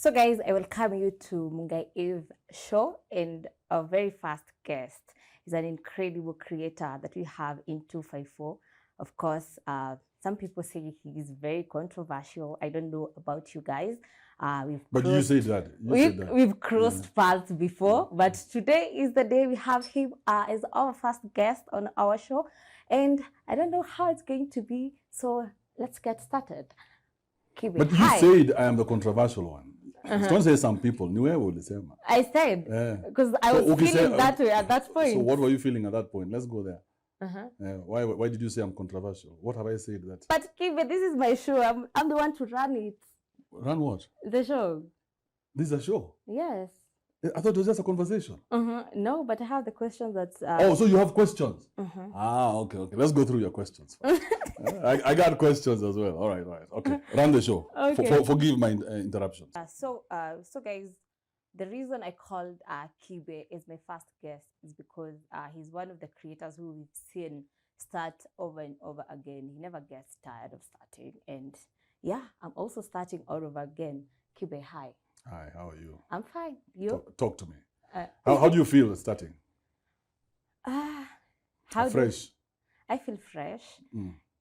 So guys, I welcome you to Mungai Eve show, and our very first guest is an incredible creator that we have in 254. Of course, some people say he is very controversial. I don't know about you guys. But you say that. We've crossed paths before, but today is the day we have him as our first guest on our show, and I don't know how it's going to be. So let's get started. Kibe, But you hi. said I am the controversial one. Don't say some people. I said, because I was feeling that way at that point. So what were you feeling at that point? Let's go there. Why did you say I'm controversial? What have I said that? But Kibe, this is my show. I'm the one to run it. Run what? The show. This is a show? Yes. I thought it was just a conversation. No, but I have the questions that... Oh, so you have questions? Okay. Let's go through your questions. I got questions as well. All right. Okay, run the show. Okay. Forgive my interruptions. So guys, the reason I called Kibe as my first guest is because he's one of the creators who we've seen start over and over again. He never gets tired of starting. And yeah, I'm also starting all over again. Kibe, hi. Hi, how are you? I'm fine. You? Talk to me. How do you feel starting? Fresh. I feel fresh.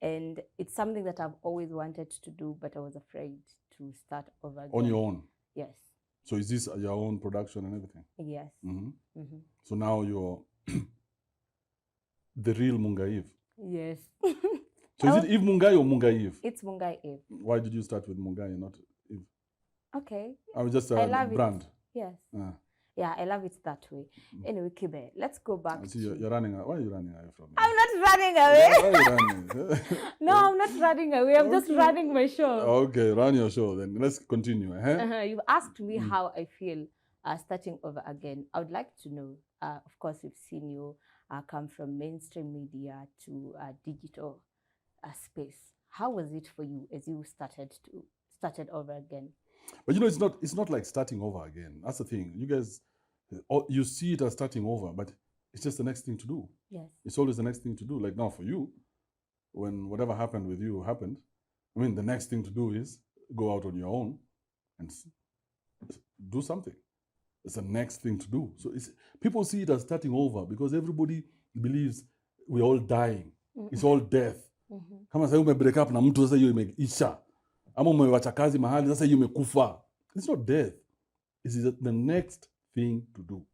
And it's something that I've always wanted to do, but I was afraid to start over again. On your own? Yes. So is this your own production and everything? Yes. So now you're the real Mungai Eve? Yes. So is it Eve Mungai or Mungai Eve? It's Mungai Eve. Why did you start with Mungai and not Eve? Okay. I was just a brand. Yes. Yeah, I love it that way. Anyway, Kibe, let's go back. I see you're running away. Why are you running away from me? I'm not running away. Why are you running? No, I'm not running away. I'm just running my show. Okay, run your show then. Let's continue. You've asked me how I feel starting over again. I would like to know, of course, we've seen you come from mainstream media to digital space. How was it for you as you started over again? But it's not like starting over again. That's the thing. You guys, you see it as starting over, but it's just the next thing to do. Yes. It's always the next thing to do. Like now for you, when whatever happened with you happened, I mean, the next thing to do is go out on your own and do something. It's the next thing to do. So people see it as starting over because everybody believes we're all dying. It's all death. Kama sasa umebreak up na mtu sasa hiyo imeisha. Ama umewacha kazi mahali sasa hiyo imekufa. It's not death. It's the next thing to do.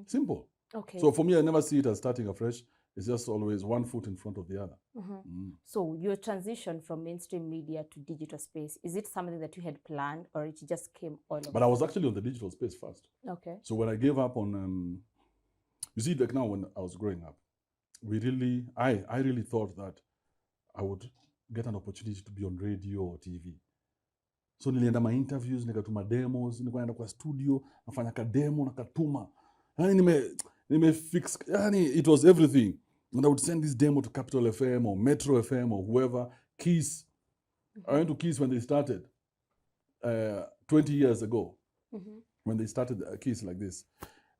Simple. Okay. So for me, I never see it as starting afresh. It's just always one foot in front of the other. So your transition from mainstream media to digital space, is it something that you had planned or it just came all over? But I was actually on the digital space first. Okay. So when I gave up on, you see, like now when I was growing up, I really thought that I would get an opportunity to be on radio or TV. So nilienda my interviews, nikatuma demos, nikaenda kwa studio, nafanya ka demo, nakatuma. Yani fix, yani it was everything. And I would send this demo to Capital FM or Metro FM or whoever, Kiss. I went to Kiss when they started 20 years ago, when they started Kiss like this.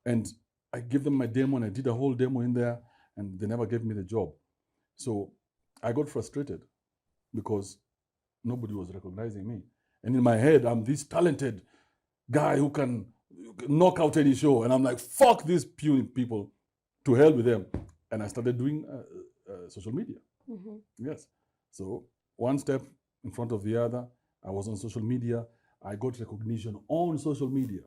And I gave them my demo and I did a whole demo in there and they never gave me the job. So I got frustrated because nobody was recognizing me. And in my head, I'm this talented guy who can knock out any show. And I'm like, fuck these puny people, to hell with them. And I started doing social media. Yes. So one step in front of the other, I was on social media. I got recognition on social media.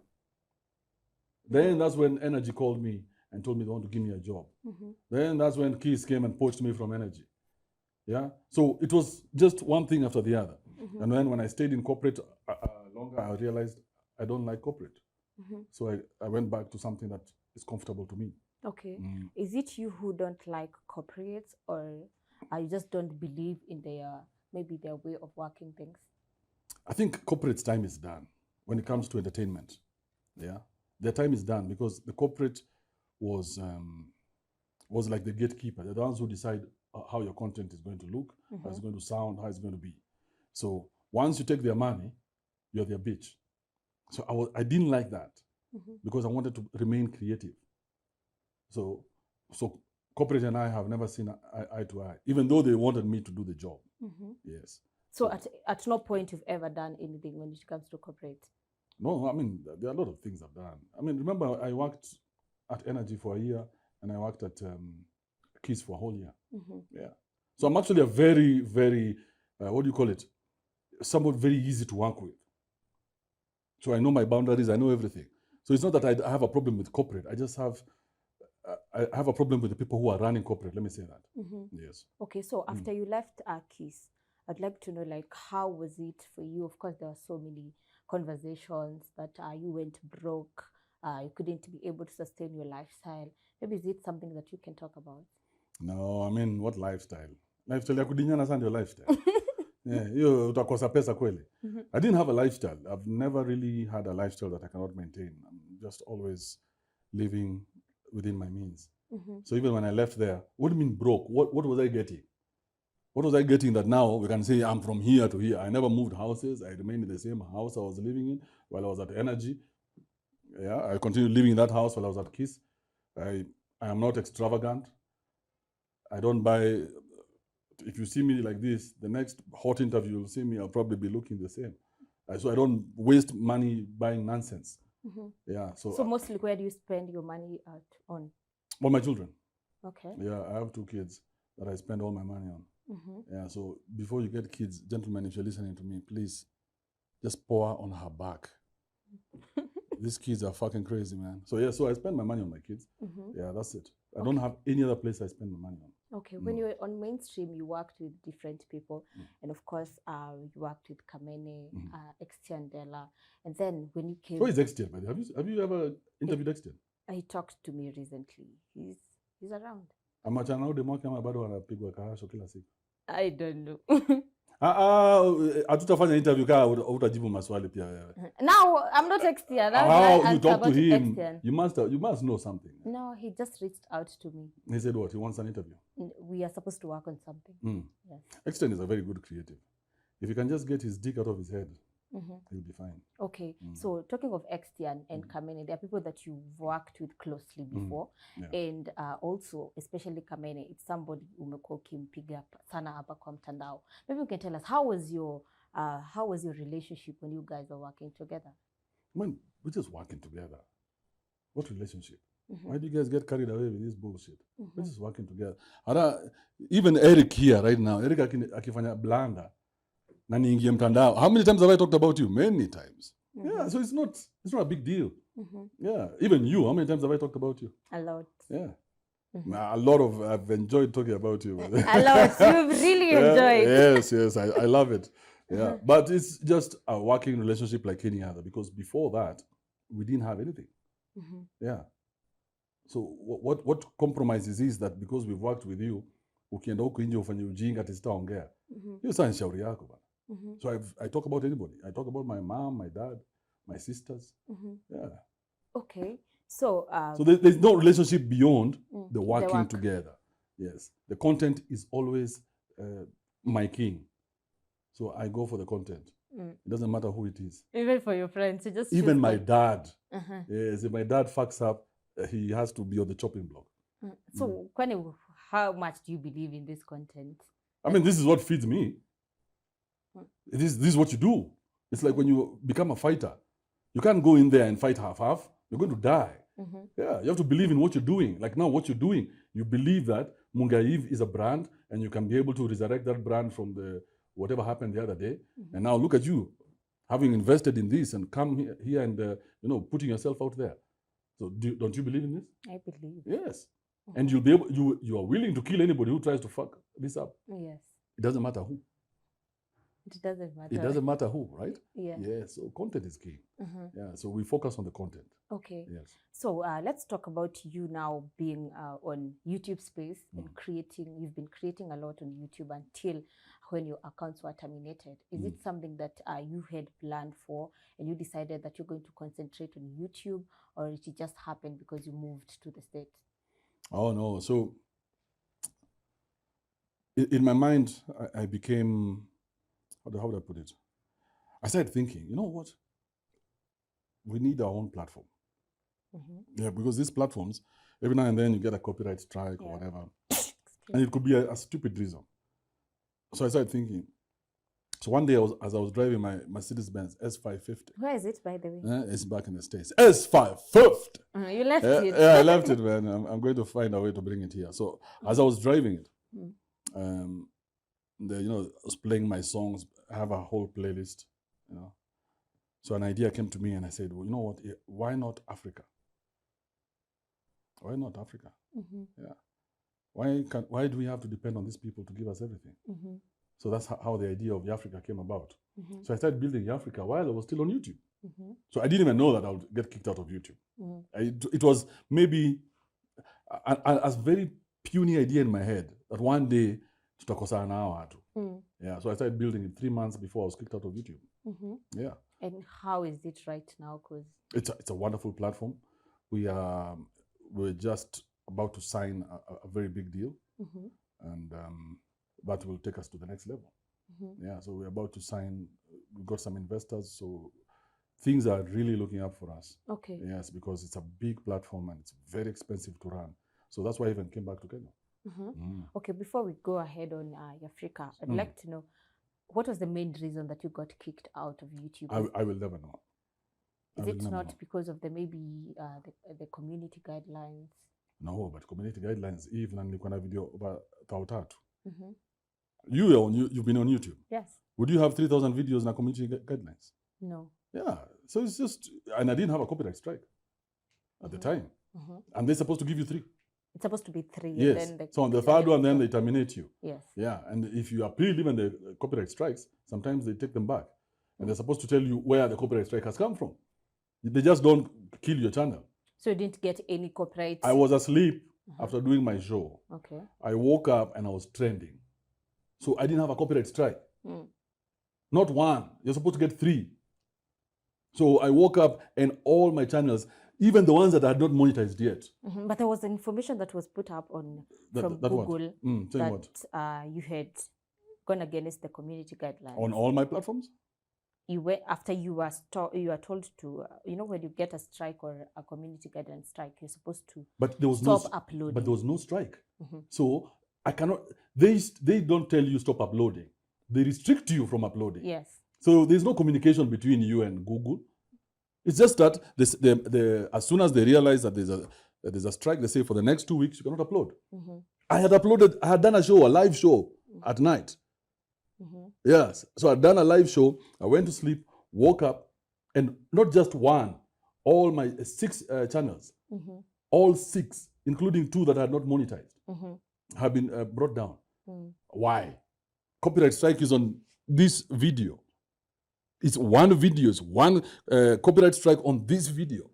Then that's when Energy called me and told me they want to give me a job. Then that's when Kiss came and poached me from Energy. Yeah. So it was just one thing after the other. And then when I stayed in corporate longer, I realized I don't like corporate. So I went back to something that is comfortable to me. Okay. Is it you who don't like corporates, or you just don't believe in maybe their way of working things? I think corporate's time is done when it comes to entertainment. Yeah. Their time is done because the corporate was like the gatekeeper. They're the ones who decide how your content is going to look, how it's going to sound, how it's going to be. So once you take their money, you're their bitch. So I didn't like that because I wanted to remain creative. So corporate and I have never seen eye to eye, even though they wanted me to do the job. Yes. So at no point you've ever done anything when it comes to corporate? No, I mean, there are a lot of things I've done. I mean, remember, I worked at Energy for a year, and I worked at Kiss for a whole year. Yeah. So I'm actually a very, very, what do you call it? Somewhat very easy to work with. So I know my boundaries, I know everything. So it's not that I have a problem with corporate. I just have, I have a problem with the people who are running corporate. Let me say that. Yes. Okay, so after you left Kiss, I'd like to know, like, how was it for you? Of course, there were so many conversations that you went broke, you couldn't be able to sustain your lifestyle. Maybe is it something that you can talk about? No, I mean, what lifestyle? Lifestyle ya kudinyana sana ndio lifestyle. Yeah, hiyo utakosa pesa kweli. I didn't have a lifestyle. I've never really had a lifestyle that I cannot maintain. I'm just always living within my means. So even when I left there, what do you mean broke? What was I getting? What was I getting that now we can say I'm from here to here? I never moved houses. I remained in the same house I was living in while I was at Energy. Yeah, I continued living in that house while I was at Kiss. I am not extravagant. I don't buy. If you see me like this, the next hot interview you'll see me, I'll probably be looking the same. So I don't waste money buying nonsense. Yeah. So mostly, where do you spend your money on? On my children. Okay. Yeah, I have 2 kids that I spend all my money on. Yeah. So before you get kids, gentlemen, if you're listening to me, please just pour on her back. These kids are fucking crazy, man. So yeah, so I spend my money on my kids. Yeah, that's it. I don't have any other place I spend my money on. Okay, when you were on mainstream, you worked with different people, and of course, you worked with Kamene, Extiandela, and then when you came. Who is Extian? Have you ever interviewed Extian? He talked to me recently. He's around. Amachana au demo kama bado wanapigwa kahasho kila siku. I don't know. Hatutafanya interview kaa utajibu maswali pia wewe. Now I'm not Extian. How you talk to him? You must know something. No, he just reached out to me. He said what? He wants an interview. We are supposed to work on something. Yes. Extian is a very good creative. If he can just get his dick out of his head, he'll be fine. Okay, so talking of Extian and Kamene, there are people that you've worked with closely before, and also, especially Kamene, it's somebody umekuwa ukimpiga sana hapa kwa mtandao. Maybe you can tell us, how was your relationship when you guys were working together? Man, we're just working together. What relationship? Why do you guys get carried away with this bullshit? We're just working together. Even Eric here right now, Eric akifanya blanda. How many times have I talked about you? Many times. Yeah, so it's not a big deal. Yeah, even you, how many times have I talked about you? A lot. Yeah. A lot of, I've enjoyed talking about you. A lot. You've really enjoyed. Yes, I love it. Yeah, but it's just a working relationship like any other, because before that, we didn't have anything. Yeah. So what compromises is that because we've worked with you, ukienda huko nje ufanye ujinga ati sitaongea. Hiyo sasa ni shauri yako bana. So I talk about anybody. I talk about my mom, my dad, my sisters. Yeah. Okay. So there's no relationship beyond the working together. Yes. The content is always my king. So I go for the content. It doesn't matter who it is. Even for your friends, you just even my dad. Yes, if my dad fucks up, he has to be on the chopping block. So, how much do you believe in this content? I mean, this is what feeds me. This is what you do. It's like when you become a fighter. You can't go in there and fight half-half. You're going to die. Yeah, you have to believe in what you're doing. Like now, what you're doing, you believe that Mungai is a brand, and you can be able to resurrect that brand from the whatever happened the other day. And now look at you, having invested in this and come here and putting yourself out there. So don't you believe in this? I believe. Yes. And you'll be able. You are willing to kill anybody who tries to fuck this up. Yes. It doesn't matter who. It doesn't matter. It doesn't matter who, right? Yeah. Yeah. So content is key. Yeah. So we focus on the content. Okay. Yes. So let's talk about you now being on YouTube space and creating. You've been creating a lot on YouTube until when your accounts were terminated. Is it something that you had planned for, and you decided that you're going to concentrate on YouTube, or it just happened because you moved to the States? Oh no. So in my mind, I became, how would I put it? I started thinking, you know what? We need our own platform. Yeah, because these platforms, every now and then you get a copyright strike or whatever. And it could be a stupid reason. So I started thinking, So one day, as I was driving my Mercedes-Benz S550, Where is it, by the way? it's back in the States. S550. You left it. Yeah, I left it, man. I'm going to find a way to bring it here. So as I was driving it, I was playing my songs. I have a whole playlist, So an idea came to me, and I said, well, you know what? Why not Africa? Why not Africa? Yeah. Why do we have to depend on these people to give us everything? So that's how the idea of Africa came about. So I started building Africa while I was still on YouTube. So I didn't even know that I would get kicked out of YouTube. It was maybe a very puny idea in my head that one day tutakosana na watu. Yeah, so I started building it 3 months before I was kicked out of YouTube. Yeah. And how is it right now? Because it's a wonderful platform. We're just about to sign a very big deal, and that will take us to the next level. Yeah, so we're about to sign. We've got some investors, so things are really looking up for us. Okay. Yes, because it's a big platform and it's very expensive to run. So that's why I even came back to Kenya. Okay, before we go ahead on Africa, I'd like to know, what was the main reason that you got kicked out of YouTube? I will never know. Is it not because of the the community guidelines? No, but community guidelines, even nilikuwa na video over 3,000. You've been on YouTube. Yes. Would you have 3,000 videos in community guidelines? No. Yeah. So it's just, and I didn't have a copyright strike at the time. And they're supposed to give you 3. It's supposed to be 3. Yes. And then so on the 3rd one, then they terminate you. Yes. Yeah. And if you appeal even the copyright strikes, sometimes they take them back. And they're supposed to tell you where the copyright strike has come from. They just don't kill your channel. So you didn't get any copyright? I was asleep after doing my show. Okay. I woke up and I was trending. So I didn't have a copyright strike. Not 1. You're supposed to get 3. So I woke up and all my channels, even the ones that I had not monetized yet. But there was information that was put up from Google that you had gone against the community guidelines. On all my platforms? You were, after you were told to, when you get a strike or a community guideline strike, you're supposed to stop uploading. But there was no strike. So I cannot, they don't tell you stop uploading. They restrict you from uploading. Yes. So there's no communication between you and Google. It's just that as soon as they realize that there's a strike, they say for the next 2 weeks you cannot upload. I had done a live show at night. Yes. So I'd done a live show. I went to sleep, woke up, and not just 1, all my 6 channels, all 6, including 2 that I had not monetized, have been brought down. Why? Copyright strike is on this video. It's 1 video, it's 1 copyright strike on this video.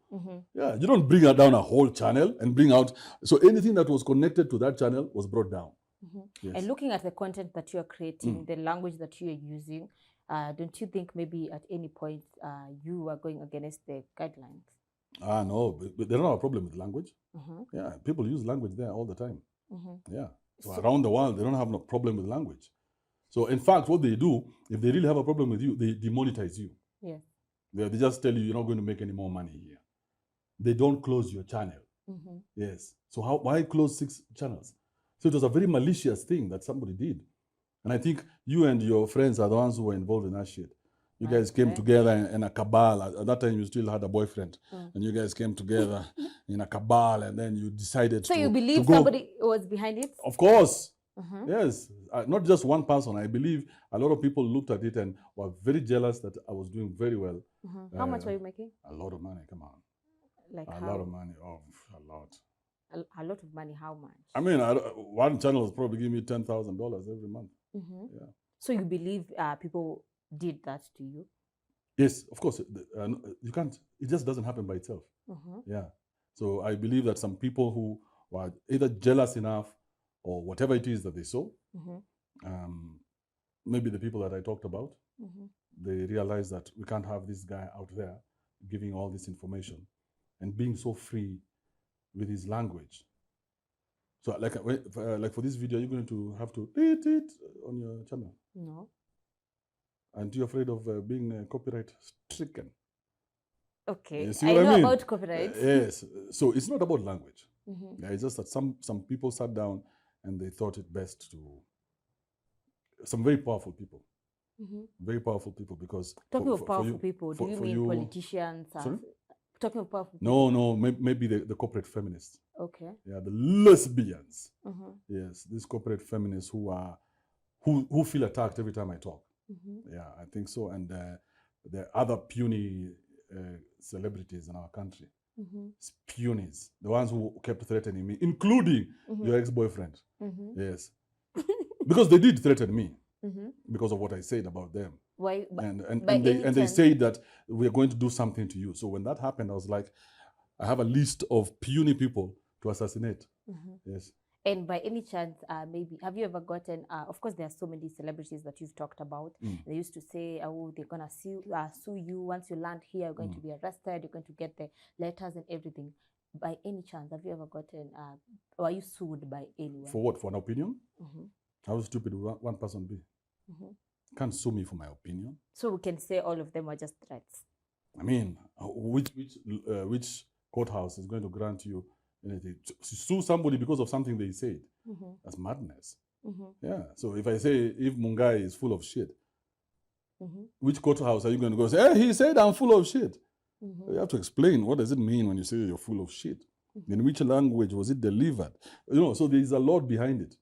Yeah, you don't bring down a whole channel and bring out. So anything that was connected to that channel was brought down. Yes. And looking at the content that you are creating, the language that you are using, don't you think maybe at any point you are going against the guidelines? No, but they don't have a problem with language. Yeah, people use language there all the time. Yeah, so around the world, they don't have no problem with language. So in fact, what they do, if they really have a problem with you, they demonetize you. Yes. They just tell you you're not going to make any more money here. They don't close your channel. Yes. So why close 6 channels? So it was a very malicious thing that somebody did. And I think you and your friends are the ones who were involved in that shit. You guys came together in a cabal. At that time, you still had a boyfriend. And you guys came together in a cabal, and then you decided to go. So you believe somebody was behind it? Of course. Yes. Not just one person. I believe a lot of people looked at it and were very jealous that I was doing very well. How much were you making? A lot of money. Come on. Like a lot of money. Oh, a lot. A lot of money, how much? I mean, one channel was probably giving me $10,000 every month. Yeah. So you believe people did that to you? Yes, of course. You can't. It just doesn't happen by itself. Yeah. So I believe that some people who were either jealous enough or whatever it is that they saw, maybe the people that I talked about, they realized that we can't have this guy out there giving all this information and being so free with his language. So like for this video, you're going to have to it on your channel. No. And you're afraid of being copyright stricken. Okay. I know about copyright. Yes. So it's not about language. Yeah, it's just that some people sat down and they thought it best to, some very powerful people, Very powerful people, because talking of powerful people, do you mean politicians? Sorry? Talking of powerful people. No, maybe the corporate feminists. Okay. Yeah, the lesbians. Yes, these corporate feminists who feel attacked every time I talk. Yeah, I think so. And the other puny celebrities in our country, punies, the ones who kept threatening me, including your ex-boyfriend. Yes, because they did threaten me because of what I said about them. Why? And they said that we're going to do something to you. So when that happened, I was like, I have a list of puny people to assassinate. Yes. And by any chance, maybe, have you ever gotten, of course, there are so many celebrities that you've talked about. They used to say, oh, they're going to sue you. Once you land here, you're going to be arrested. You're going to get the letters and everything. By any chance, have you ever gotten, or are you sued by anyone? For what? For an opinion? How stupid would one person be? Can't sue me for my opinion. So we can say all of them are just threats. I mean, which courthouse is going to grant you anything? To sue somebody because of something they said? That's madness. Yeah. So if I say, if Mungai is full of shit, which courthouse are you going to go say, hey, he said I'm full of shit? You have to explain, what does it mean when you say you're full of shit? In which language was it delivered? So there is a lot behind it.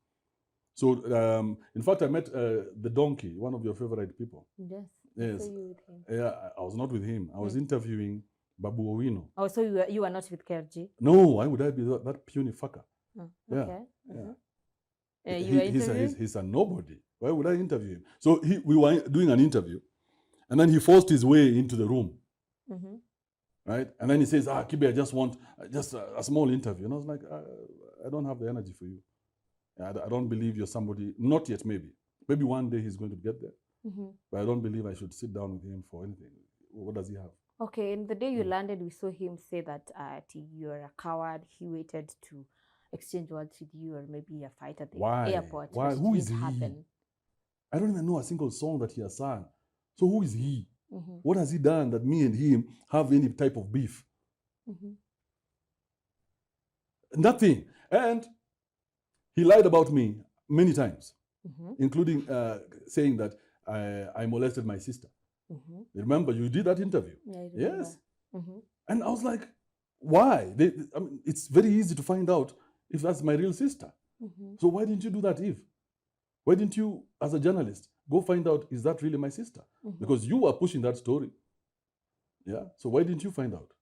So, in fact, I met the donkey, one of your favorite people. Yes. Yes. So you with him? Yeah, I was not with him. I was interviewing Babu Owino. Oh, so you were not with KRG? No, why would I be that puny fucker? Okay. Yeah. He's a nobody. Why would I interview him? So we were doing an interview, and then he forced his way into the room. Right? And then he says, Kibe, I just want a small interview. And I was like, I don't have the energy for you. I don't believe you're somebody, not yet maybe. Maybe one day he's going to get there. But I don't believe I should sit down with him for anything. What does he have? Okay, and the day you landed, we saw him say that you're a coward. He waited to exchange words with you, or maybe a fight at the airport. Why? Who is he? I don't even know a single song that he has sung. So who is he? What has he done that me and him have any type of beef? Nothing. And he lied about me many times, including saying that I molested my sister. Remember, you did that interview? Yeah, I remember. Yes. And I was like, why? I mean, it's very easy to find out if that's my real sister. So why didn't you do that, Eve? Why didn't you, as a journalist, go find out, is that really my sister? Because you were pushing that story. Yeah. So why didn't you find out?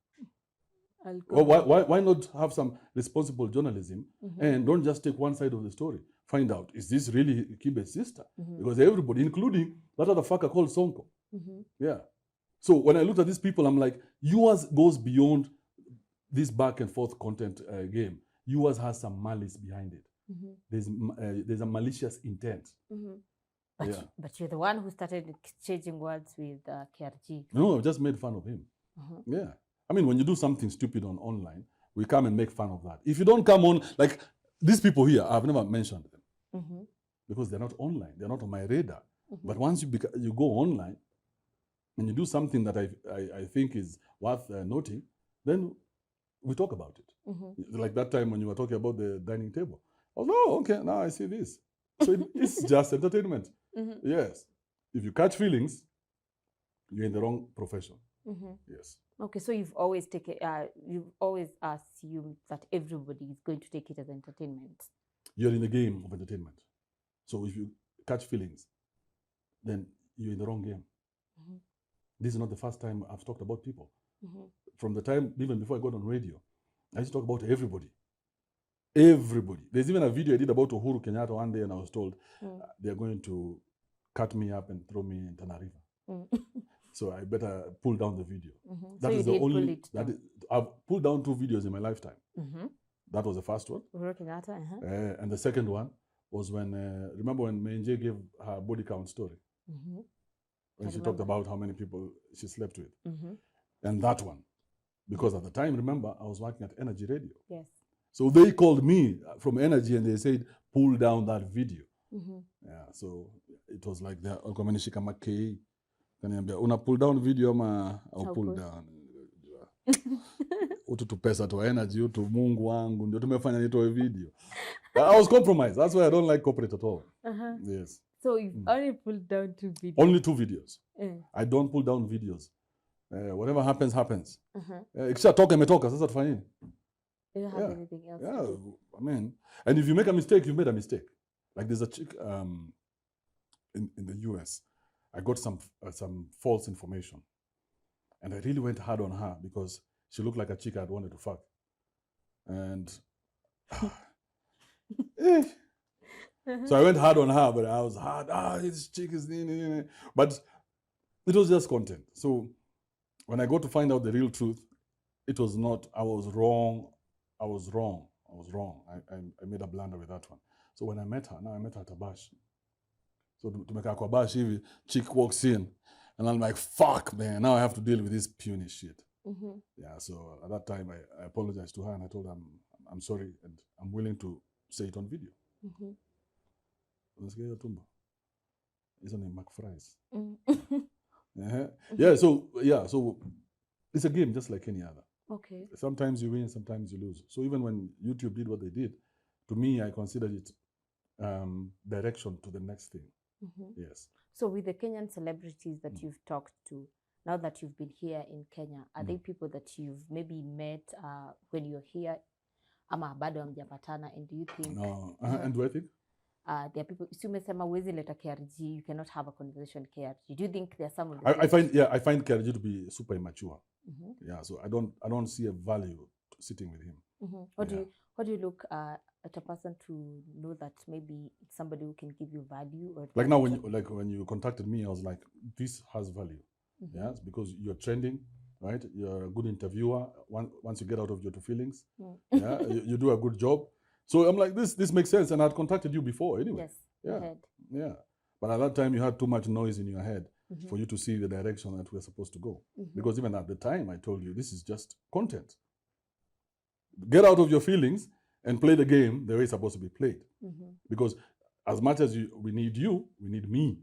Why not have some responsible journalism and don't just take one side of the story? Find out, is this really Kibe's sister? Because everybody, including that other fucker called Sonko. Yeah. So when I looked at these people, I'm like, yours goes beyond this back and forth content game. Yours has some malice behind it. There's a malicious intent. But you're the one who started exchanging words with KRG. No, I just made fun of him. Yeah. I mean, when you do something stupid online, we come and make fun of that. If you don't come on, like these people here, I've never mentioned them because they're not online. They're not on my radar. But once you go online and you do something that I think is worth noting, then we talk about it. Like that time when you were talking about the dining table. I was, oh, okay, now I see this. So it's just entertainment. Yes. If you catch feelings, you're in the wrong profession. Yes. Okay, so you've always assumed that everybody is going to take it as entertainment. You're in the game of entertainment. So if you catch feelings, then you're in the wrong game. This is not the first time I've talked about people. From the time, even before I got on radio, I used to talk about everybody. Everybody. There's even a video I did about Uhuru Kenyatta one day, and I was told they're going to cut me up and throw me in Tana River. So I better pull down the video. That is the only. I've pulled down 2 videos in my lifetime. That was the first one. Uhuru Kenyatta. And the second one was when, remember when Menje gave her body count story? When she talked about how many people she slept with. And that one. Because at the time, remember, I was working at Energy Radio. Yes. So they called me from Energy and they said, pull down that video. Yeah, so it was like, una pull down video ama au pull down. Utu pesa to Energy, utu Mungu wangu, ndio tumefanya nitoe video. I was compromised. That's why I don't like corporate at all. Yes. So you've only pulled down 2 videos. Only 2 videos. Mm. I don't pull down videos. Whatever happens, happens. Uh-huh. Ikishatokea imetoka, sasa tufanye nini? You don't have anything else Yeah, to do. I mean, and if you make a mistake, you made a mistake. Like there's a chick in the US, I got some false information, and I really went hard on her because she looked like a chick I'd wanted to fuck, and so I went hard on her, but I was hard. This chick is but it was just content. So when I got to find out the real truth, it was not. I was wrong. I made a blunder with that one. So when I met her, now I met her at a bash. So tumekaa kwa bash hivi, chick walks in, and I'm like, fuck, man, now I have to deal with this puny shit. Yeah, so at that time, I apologized to her, and I told her I'm sorry, and I'm willing to say it on video. Unasikia hiyo tumbo? Hizo ni McFries. So it's a game just like any other. Okay. Sometimes you win, sometimes you lose. So even when YouTube did what they did, to me, I considered it direction to the next thing. Yes. So with the Kenyan celebrities that you've talked to, now that you've been here in Kenya, are they people that you've maybe met when you're here? Ama bado hamjapatana, and do you think... No. And do I think? There are people, si umesema huwezi leta KRG, you cannot have a conversation KRG. Do you think there are some of I find KRG to be super immature. Yeah, so I don't see a value to sitting with him. How do you look at a person to know that maybe it's somebody who can give you value? Or like now when you contacted me, I was like, this has value. Yes, because you're trending, right? You're a good interviewer. Once you get out of your 2 feelings, yeah, you do a good job. So I'm like, this makes sense, and I'd contacted you before anyway. Yes. Yeah. But at that time, you had too much noise in your head for you to see the direction that we're supposed to go. Because even at the time, I told you, this is just content. Get out of your feelings and play the game the way it's supposed to be played. Because as much as we need you, we need me.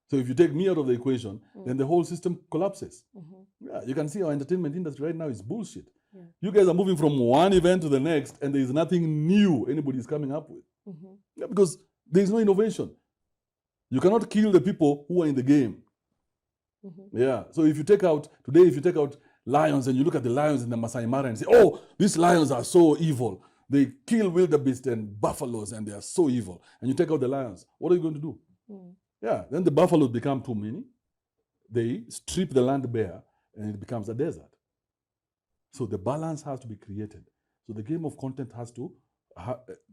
So if you take me out of the equation, then the whole system collapses. Yeah, you can see our entertainment industry right now is bullshit. Yeah. You guys are moving from one event to the next, and there is nothing new anybody's coming up with. Yeah, because there is no innovation. You cannot kill the people who are in the game. Yeah. So if you take out lions and you look at the lions in the Masai Mara and say, oh, these lions are so evil. They kill wildebeest and buffaloes and they are so evil. And you take out the lions. What are you going to do? Yeah. Then the buffaloes become too many. They strip the land bare and it becomes a desert. So the balance has to be created. So the game of content has to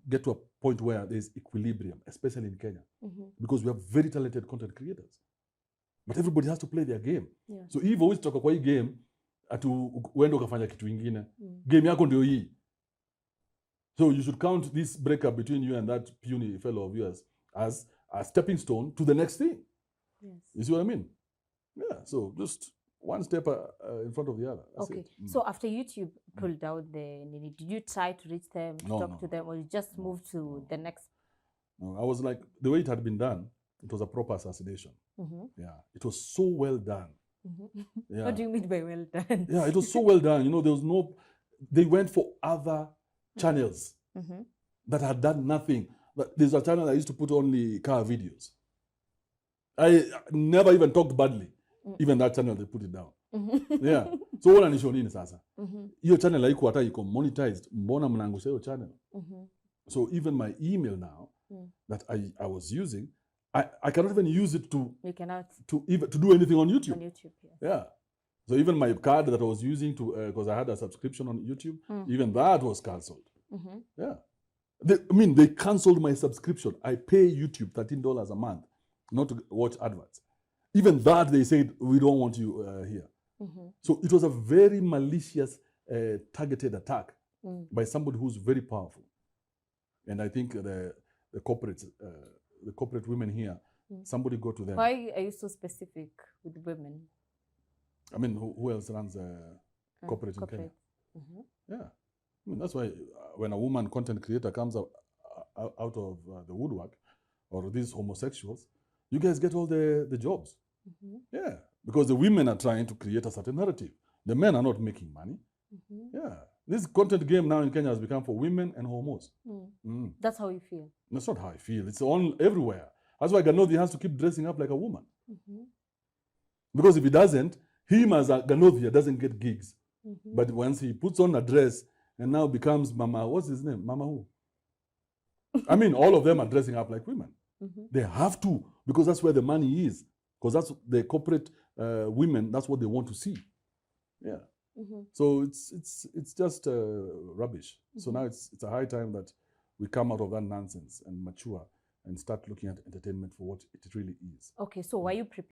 get to a point where there's equilibrium, especially in Kenya, because we have very talented content creators. But everybody has to play their game. Yeah. So if always toka kwa hii game, atu uende ukafanya kitu ingine, game yako ndio hii. So you should count this breakup between you and that puny fellow of yours as a stepping stone to the next thing. Yes. You see what I mean? Yeah. So just one step in front of the other. That's okay. It. So after YouTube pulled out did you try to reach them, talk to them, or you just moved to the next? No, I was like, the way it had been done, it was a proper assassination. Yeah. It was so well done. Yeah. What do you mean by well done? Yeah, it was so well done. You know, they went for other channels that had done nothing. There's a channel I used to put only car videos. I never even talked badly. Even that channel, they put it down. Yeah. So what anisho nini sasa? Hiyo channel haiko hata iko monetized. Mbona mnaangusha hiyo channel? So even my email now that I was using, I cannot even use it to do anything on YouTube. On YouTube, yes. Yeah. So even my card that I was using because I had a subscription on YouTube, even that was cancelled. Yeah. They cancelled my subscription. I pay YouTube $13 a month not to watch adverts. Even that, they said, we don't want you here. So it was a very malicious, targeted attack by somebody who's very powerful. And I think the corporate women here, somebody go to them. Why are you so specific with women? I mean, who else runs corporate in Kenya? Yeah. I mean, that's why when a woman content creator comes out of the woodwork, or these homosexuals, you guys get all the jobs. Yeah, because the women are trying to create a certain narrative. The men are not making money. Yeah, This content game now in Kenya has become for women and homos. That's how you feel. That's not how I feel. It's on everywhere. That's why Ganothi has to keep dressing up like a woman. Because if he doesn't, him as a Ganothia doesn't get gigs. But once he puts on a dress and now becomes Mama, what's his name? Mama who? I mean, all of them are dressing up like women. They have to, because that's where the money is. Because that's the corporate women, that's what they want to see. Yeah. So it's just rubbish. So now it's a high time that we come out of that nonsense and mature and start looking at entertainment for what it really is. Okay, so were you prepared